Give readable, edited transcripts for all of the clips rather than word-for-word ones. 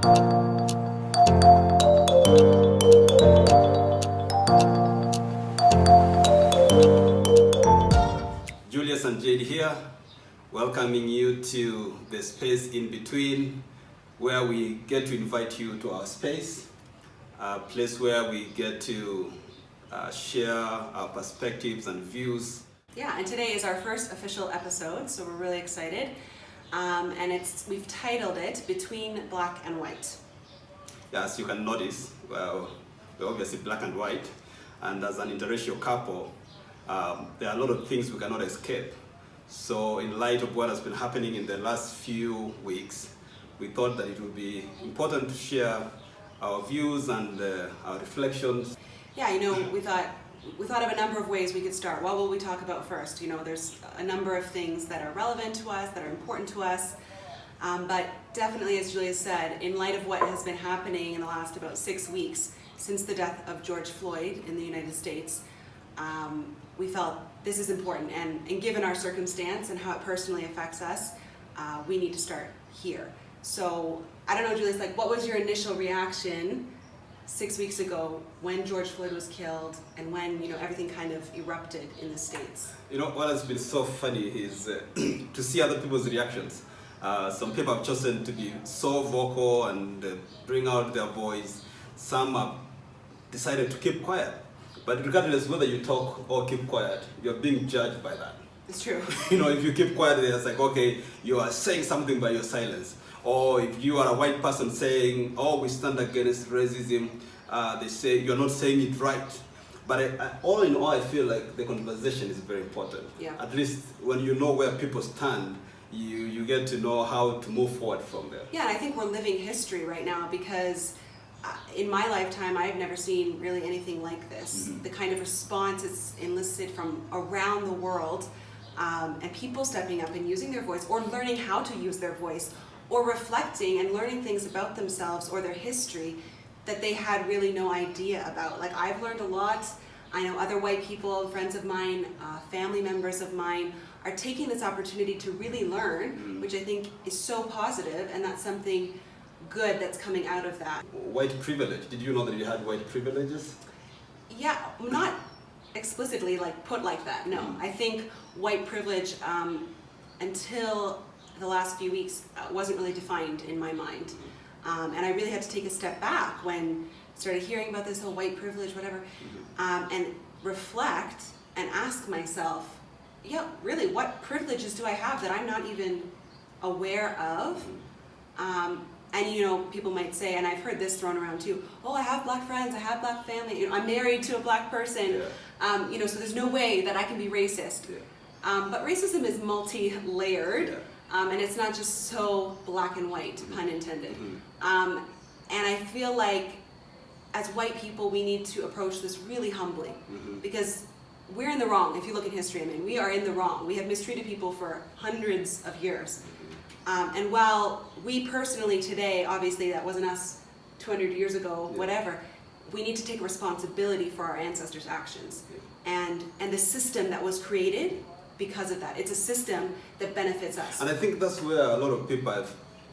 Julius and Jade here, welcoming you to the space in between, where we get to invite you to our space, a place where we get to share our perspectives and views. Yeah, and today is our first official episode, so we're really excited. And we've titled it Between Black and White. Yeah, as you can notice, well, we're obviously black and white, and as an interracial couple, there are a lot of things we cannot escape. So in light of what has been happening in the last few weeks, we thought that it would be important to share our views and our reflections. Yeah, we thought of a number of ways we could start. What will we talk about first? There's a number of things that are relevant to us, that are important to us. But definitely, as Julia said, in light of what has been happening in the last about 6 weeks since the death of George Floyd in the United States, we felt this is important. And given our circumstance and how it personally affects us, we need to start here. So, I don't know, Julia, what was your initial reaction 6 weeks ago when George Floyd was killed and when everything kind of erupted in the States? What has been so funny is to see other people's reactions. Some people have chosen to be so vocal and bring out their voice. Some have decided to keep quiet. But regardless whether you talk or keep quiet, you're being judged by that. It's true. If you keep quiet, it's like, okay, you are saying something by your silence. Or if you are a white person saying, oh, we stand against racism, they say you're not saying it right. But all in all, I feel like the conversation is very important. Yeah. At least when you know where people stand, you get to know how to move forward from there. Yeah, and I think we're living history right now because in my lifetime, I've never seen really anything like this. Mm-hmm. The kind of response it's enlisted from around the world, and people stepping up and using their voice or learning how to use their voice or reflecting and learning things about themselves or their history that they had really no idea about. Like, I've learned a lot. I know other white people, friends of mine, family members of mine, are taking this opportunity to really learn, which I think is so positive, and that's something good that's coming out of that. White privilege. Did you know that you had white privileges? Yeah, not explicitly put like that, no. I think white privilege, until the last few weeks, wasn't really defined in my mind. And I really had to take a step back when I started hearing about this whole white privilege, whatever, and reflect and ask myself, yeah, really, what privileges do I have that I'm not even aware of? And people might say, and I've heard this thrown around too, oh, I have black friends, I have black family, I'm married to a black person, so there's no way that I can be racist. Yeah. But racism is multi-layered. Yeah. And it's not just so black and white, pun intended. And I feel like as white people, we need to approach this really humbly, because we're in the wrong. If you look at history, we are in the wrong. We have mistreated people for hundreds of years. And while we personally today, obviously that wasn't us 200 years ago, whatever, we need to take responsibility for our ancestors' actions. And the system that was created because of that. It's a system that benefits us. And I think that's where a lot of people are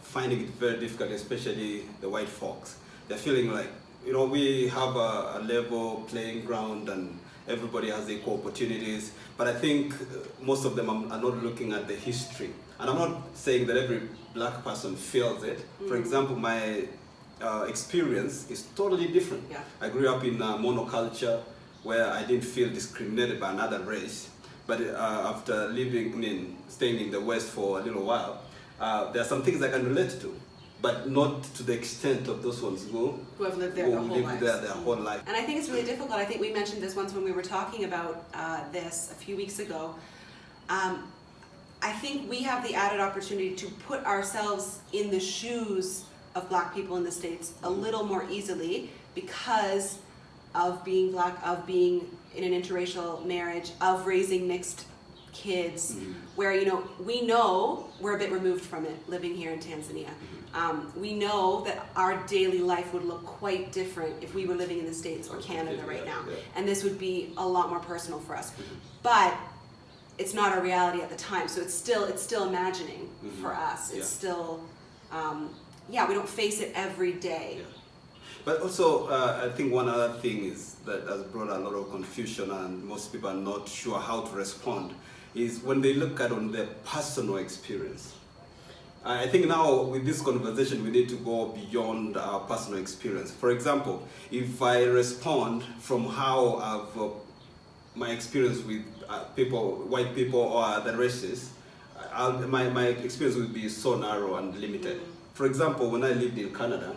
finding it very difficult, especially the white folks. They're feeling like, we have a level playing ground and everybody has equal opportunities. But I think most of them are not looking at the history. And I'm not saying that every black person feels it. For example, my experience is totally different. Yeah. I grew up in a monoculture where I didn't feel discriminated by another race. But after staying in the West for a little while, there are some things I can relate to, but not to the extent of those ones who have lived there their whole life. And I think it's really difficult. I think we mentioned this once when we were talking about this a few weeks ago. I think we have the added opportunity to put ourselves in the shoes of black people in the States a little more easily because of being black, of being in an interracial marriage, of raising mixed kids, where we know we're a bit removed from it living here in Tanzania. We know that our daily life would look quite different if we were living in the States or Canada right now, and this would be a lot more personal for us. But it's not our reality at the time, so it's still imagining for us. It's still yeah, we don't face it every day. Yeah. But also, I think one other thing is that has brought a lot of confusion, and most people are not sure how to respond, is when they look at on their personal experience. I think now with this conversation, we need to go beyond our personal experience. For example, if I respond from how I've my experience with people, white people or other races, my experience will be so narrow and limited. For example, when I lived in Canada,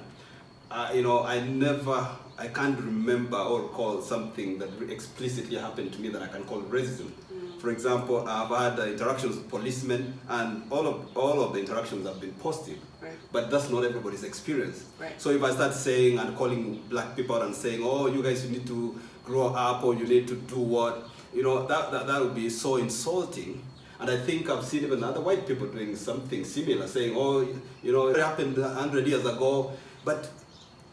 I can't remember or recall something that explicitly happened to me that I can call racism. For example, I've had interactions with policemen, and all of the interactions have been positive. Right. But that's not everybody's experience. Right. So if I start saying and calling black people and saying, oh, you guys, you need to grow up, or you need to do what, that would be so insulting. And I think I've seen even other white people doing something similar, saying, oh, it happened 100 years ago, but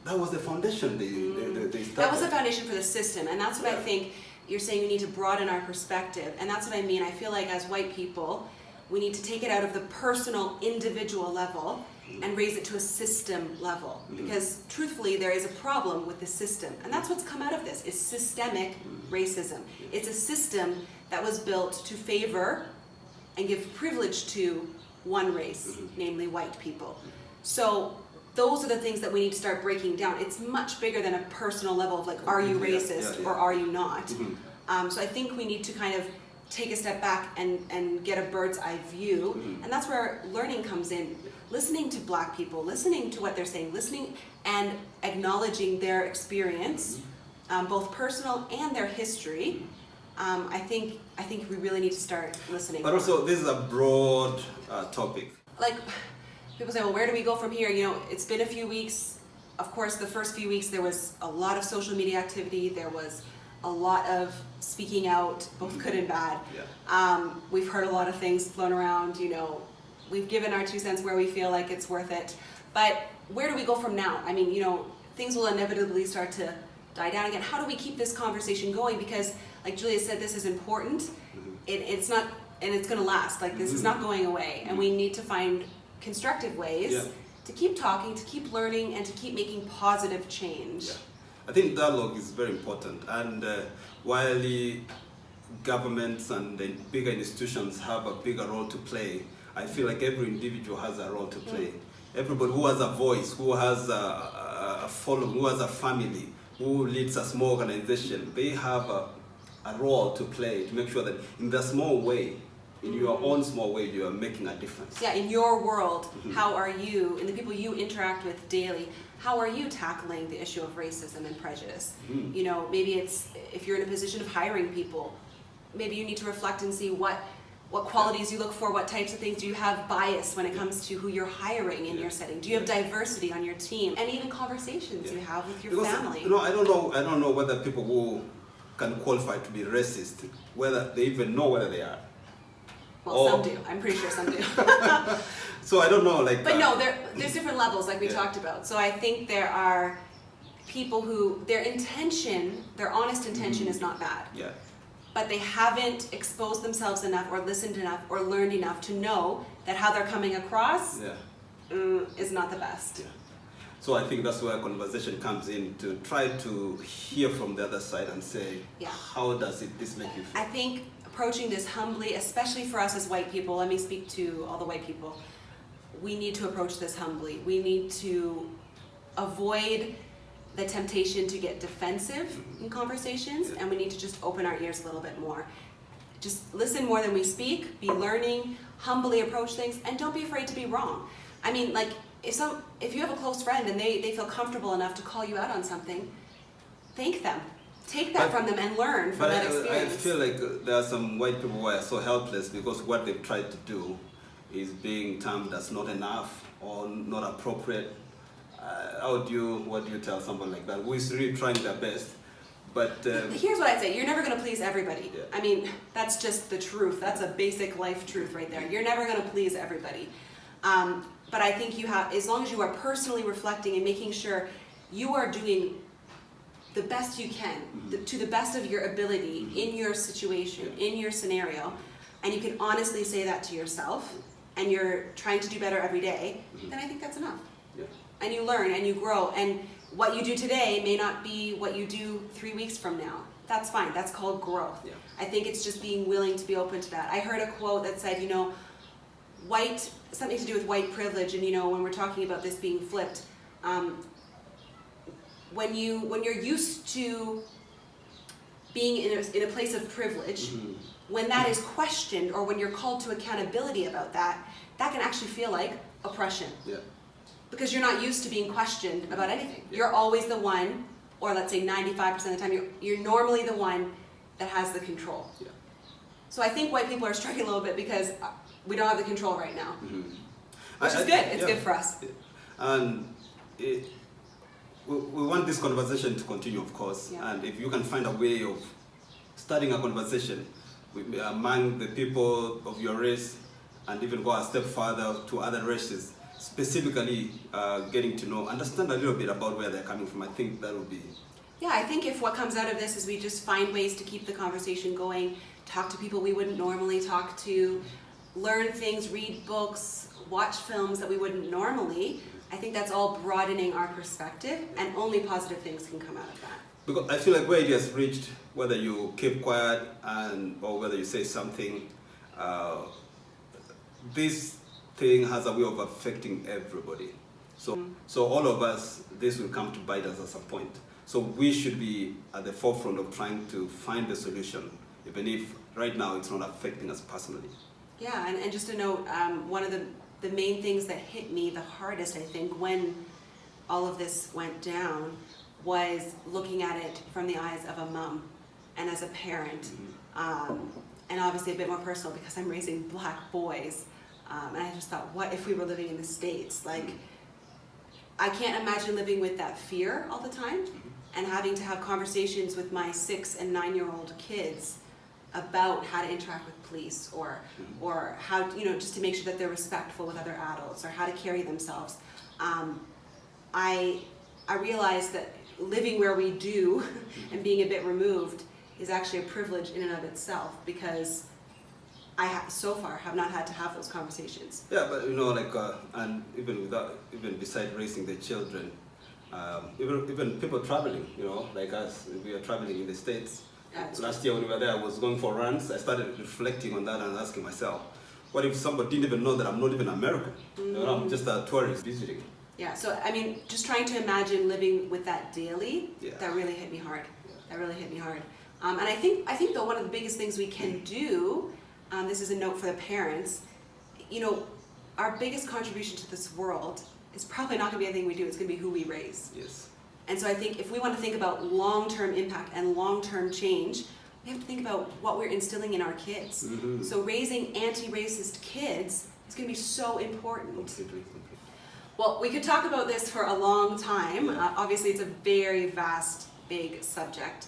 that was the foundation they started. That was the foundation for the system, and that's what I think you're saying. We need to broaden our perspective, and that's what I mean. I feel like as white people, we need to take it out of the personal, individual level and raise it to a system level. Because truthfully, there is a problem with the system, and that's what's come out of this, is systemic racism. It's a system that was built to favor and give privilege to one race, namely white people. So those are the things that we need to start breaking down. It's much bigger than a personal level of like, are you racist or are you not? So I think we need to kind of take a step back and get a bird's eye view. And that's where learning comes in. Listening to black people, listening to what they're saying, listening and acknowledging their experience, both personal and their history. I think we really need to start listening. But also, this is a broad topic. Like, people say, well, where do we go from here? It's been a few weeks. Of course, the first few weeks, there was a lot of social media activity. There was a lot of speaking out, both good and bad. Yeah. We've heard a lot of things flown around. We've given our 2 cents where we feel like it's worth it. But where do we go from now? I mean, things will inevitably start to die down again. How do we keep this conversation going? Because, like Julia said, this is important. It's not, and it's going to last. Like, this is not going away. And we need to find constructive ways to keep talking, to keep learning, and to keep making positive change. Yeah. I think dialogue is very important. And while the governments and the bigger institutions have a bigger role to play, I feel like every individual has a role to play. Everybody who has a voice, who has a following, who has a family, who leads a small organization, they have a role to play to make sure that in the small way, in your own small way, you are making a difference. Yeah, in your world, how are you, and the people you interact with daily, how are you tackling the issue of racism and prejudice? Maybe it's, if you're in a position of hiring people, maybe you need to reflect and see what qualities you look for, what types of things. Do you have bias when it comes to who you're hiring in your setting? Do you have diversity on your team? And even conversations you have with your family. I don't know whether people who can qualify to be racist, whether they even know whether they are. Well, some do. I'm pretty sure some do. So I don't know, like. But no, there's different levels, like we talked about. So I think there are people who their honest intention is not bad. Yeah. But they haven't exposed themselves enough, or listened enough, or learned enough to know that how they're coming across is not the best. Yeah. So I think that's where conversation comes in, to try to hear from the other side and say, how does this make you feel? I think approaching this humbly, especially for us as white people, let me speak to all the white people, we need to approach this humbly. We need to avoid the temptation to get defensive in conversations, and we need to just open our ears a little bit more. Just listen more than we speak, be learning, humbly approach things, and don't be afraid to be wrong. I mean, like, if you have a close friend and they feel comfortable enough to call you out on something, thank them. Take that from them and learn from that experience. I feel like there are some white people who are so helpless because what they've tried to do is being termed as not enough or not appropriate. What do you tell someone like that who is really trying their best? But here's what I'd say: you're never going to please everybody. Yeah. I mean, that's just the truth. That's a basic life truth right there. You're never going to please everybody. But I think you have, as long as you are personally reflecting and making sure you are doing the best you can, to the best of your ability in your situation, in your scenario, and you can honestly say that to yourself, and you're trying to do better every day, then I think that's enough. Yeah. And you learn and you grow. And what you do today may not be what you do 3 weeks from now. That's fine. That's called growth. Yeah. I think it's just being willing to be open to that. I heard a quote that said, something to do with white privilege, and when we're talking about this being flipped, when you're used to being in a place of privilege, Mm-hmm. when that is questioned or when you're called to accountability about that can actually feel like oppression. Yeah. Because you're not used to being questioned about anything. Yeah. You're always the one, or let's say 95% of the time, you're normally the one that has the control. Yeah. So I think white people are struggling a little bit because we don't have the control right now. Mm-hmm. Which is good. It's good for us. And we want this conversation to continue, of course. Yeah. And if you can find a way of starting a conversation among the people of your race, and even go a step further to other races, specifically getting to understand a little bit about where they're coming from, I think that would be... Yeah, I think if what comes out of this is we just find ways to keep the conversation going, talk to people we wouldn't normally talk to, learn things, read books, watch films that we wouldn't normally, I think that's all broadening our perspective, and only positive things can come out of that. Because I feel like where it has reached, whether you keep quiet or whether you say something, this thing has a way of affecting everybody. So all of us, this will come to bite us at some point. So we should be at the forefront of trying to find the solution, even if right now it's not affecting us personally. Yeah, and just to note, one of the main things that hit me the hardest, I think, when all of this went down, was looking at it from the eyes of a mom and as a parent. And obviously a bit more personal because I'm raising black boys. And I just thought, what if we were living in the States? Like, I can't imagine living with that fear all the time and having to have conversations with my 6 and 9-year-old kids about how to interact with police or how, just to make sure that they're respectful with other adults or how to carry themselves. I realized that living where we do and being a bit removed is actually a privilege in and of itself, because I so far have not had to have those conversations. Yeah, but and even beside raising the children, even people traveling, like us, we are traveling in the States. Last year when we were there, I was going for runs. I started reflecting on that and asking myself, what if somebody didn't even know that I'm not even American? I'm just a tourist visiting. Yeah, so I mean, just trying to imagine living with that daily, Yeah. that really hit me hard. Yeah. That really hit me hard. And I think though one of the biggest things we can do, this is a note for the parents, our biggest contribution to this world is probably not going to be anything we do. It's going to be who we raise. Yes. And so I think if we want to think about long-term impact and long-term change, we have to think about what we're instilling in our kids. Mm-hmm. So raising anti-racist kids is going to be so important. Completely. Well, we could talk about this for a long time. Obviously, it's a very vast, big subject.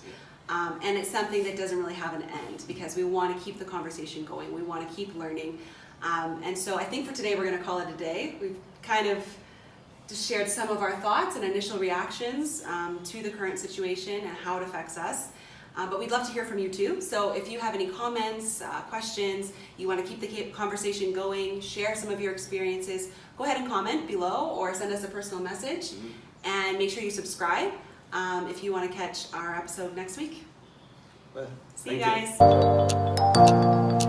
And it's something that doesn't really have an end, because we want to keep the conversation going. We want to keep learning. And so I think for today, we're going to call it a day. We've kind of just shared some of our thoughts and initial reactions to the current situation and how it affects us. But we'd love to hear from you too. So if you have any comments, questions, you want to keep the conversation going, share some of your experiences, go ahead and comment below or send us a personal message. And make sure you subscribe if you want to catch our episode next week. Well, See you thank guys.